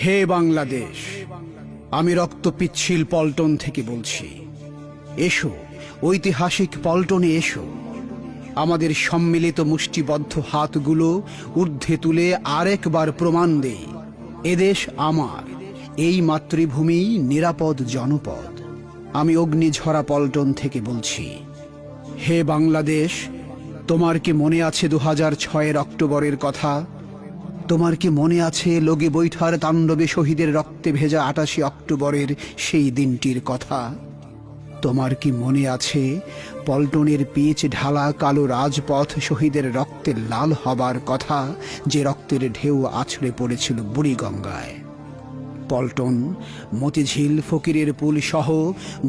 হে বাংলাদেশ, আমি রক্তপিচ্ছিল পল্টন থেকে বলছি। এসো, ঐতিহাসিক পল্টনে এসো। আমাদের সম্মিলিত মুষ্টিবদ্ধ হাতগুলো ঊর্ধ্বে তুলে আরেকবার প্রমাণ দেই, এদেশ আমার, এই মাতৃভূমি নিরাপদ জনপদ। আমি অগ্নিঝরা পল্টন থেকে বলছি। হে বাংলাদেশ, তোমার কি মনে আছে 2006 অক্টোবরের কথা? তোমার কি মনে আছে লগি বৈঠার তাণ্ডবে শহীদের রক্তে ভেজা 28 অক্টোবরের সেই দিনটির কথা? তোমার কি মনে আছে পল্টনের পিচ ঢালা কালো রাজপথ শহীদের রক্তে লাল হবার কথা, যে রক্তের ঢেউ আছড়ে পড়েছিল বুড়িগঙ্গায়? পল্টন, মতিঝিল, ফকিরের পুল সহ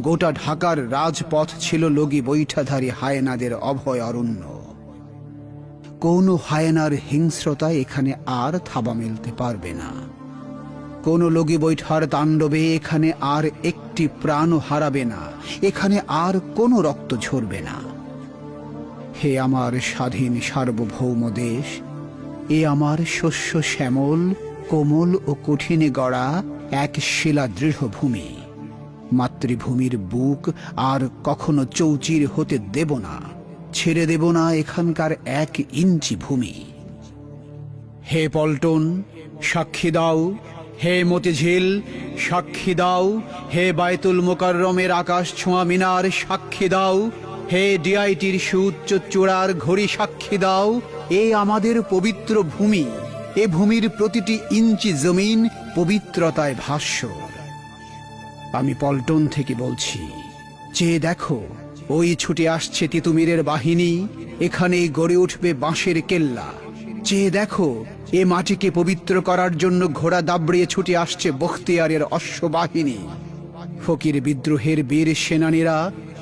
গোটা ঢাকার রাজপথ ছিল লগি বৈঠাধারী হায়েনাদের অভয় অরণ্য। কোনো হায়েনার হিংস্রতা এখানে আর থাবা মেলতে পারবে না। কোন লগি বৈঠার তাণ্ডবে এখানে আর একটি প্রাণও হারাবে না, এখানে আর কোনো রক্ত ঝরবে না। হে আমার স্বাধীন সার্বভৌম দেশ, এ আমার শস্য শ্যামল, কোমল ও কঠিনে গড়া এক শিলা দৃঢ় ভূমি। মাতৃভূমির বুক আর কখনো চৌচির হতে দেব না, ছেড়ে দেব না এখানকার 1 ইঞ্চি ভূমি। হে পল্টন, সাক্ষী দাও। হে মতিঝিল, সাক্ষী দাও। হে বায়তুল মোকাররমের আকাশ ছোঁয়া মিনার, সাক্ষী দাও। হে ডিআইটির সুউচ্চ চূড়ার ঘড়ি, সাক্ষী দাও। এ আমাদের পবিত্র ভূমি, এ ভূমির প্রতিটি ইঞ্চি জমিন পবিত্রতায় ভাস্বর। আমি পল্টন থেকে বলছি, চেয়ে দেখো, ওই ছুটে আসছে তিতুমিরের বাহিনী, এখানেই গড়ে উঠবে বাঁশের কেল্লা। চেয়ে দেখো, এ মাটিকে পবিত্র করার জন্য ঘোড়া দাবড়িয়ে ছুটে আসছে বখতিয়ারের অশ্ববাহিনী। ফকির বিদ্রোহের বীর সেনানীরা,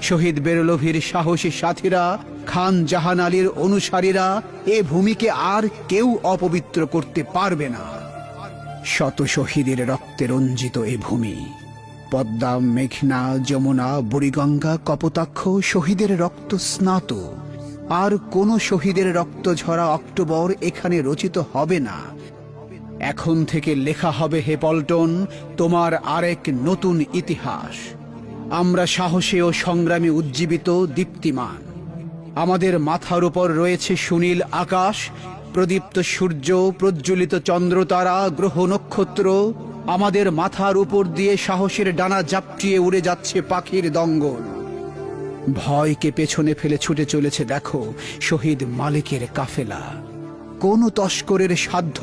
শহীদ বেরলভীর সাহসী সাথীরা, খান জাহান আলীর অনুসারীরা, এ ভূমিকে আর কেউ অপবিত্র করতে পারবে না। শত শহীদের রক্তে রঞ্জিত এ ভূমি, পদ্মা, মেঘনা, যমুনা, বুড়িগঙ্গা, কপোতাক্ষ শহীদের রক্ত স্নাত। আর কোন শহীদের রক্ত ঝরা অক্টোবর এখানে রচিত হবে না। এখন থেকে লেখা হবে, হে পল্টন, তোমার আরেক নতুন ইতিহাস। আমরা সাহসী ও সংগ্রামী, উজ্জীবিত, দীপ্তিমান। আমাদের মাথার উপর রয়েছে সুনীল আকাশ, প্রদীপ্ত সূর্য, প্রজ্বলিত চন্দ্রতারা, গ্রহ নক্ষত্র। আমাদের মাথার উপর দিয়ে সাহসের ডানা জাপটিয়ে উড়ে যাচ্ছে পাখির দঙ্গল। ভয়কে পেছনে ফেলে ছুটে চলেছে দেখো শহীদ মালিকের কাফেলা। কোন তস্করের সাধ্য